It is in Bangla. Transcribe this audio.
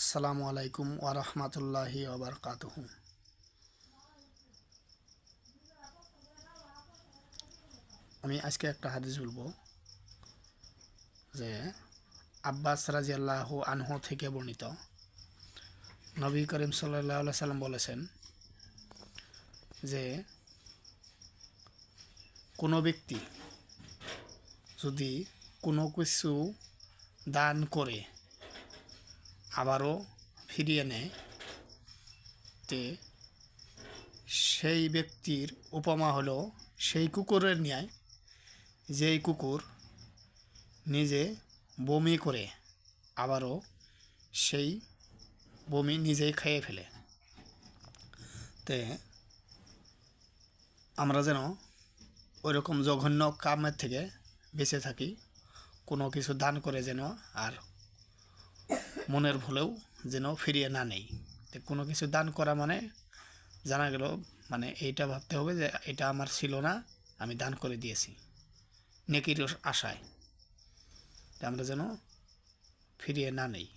আসসালামু আলাইকুম ওয়া রাহমাতুল্লাহি ওয়া বারাকাতুহু। আমি আজকে একটা হাদিস বলবো যে আব্বাস রাদিয়াল্লাহু আনহু থেকে বর্ণিত। নবী করিম সাল্লাল্লাহু আলাইহি সাল্লাম বলেছেন যে কোনো ব্যক্তি যদি কোনো কিছু দান করে আবারও ফিরিয়ে নেয় তে সেই ব্যক্তির উপমা হলো সেই কুকুরের ন্যায় যেই কুকুর নিজে বমি করে আবারও সেই বমি নিজেই খেয়ে ফেলে। তে আমরা যেন ওইরকম জঘন্য কামের থেকে বেঁচে থাকি, কোনো কিছু দান করে যেন আর মনের ভুলেও যেন ফিরিয়ে না নেই। তো কোনো কিছু দান করা মানে জানা গেল মানে এইটা ভাবতে হবে যে এটা আমার ছিল না, আমি দান করে দিয়েছি নেকির আশায়, আমরা যেন ফিরিয়ে না নেই।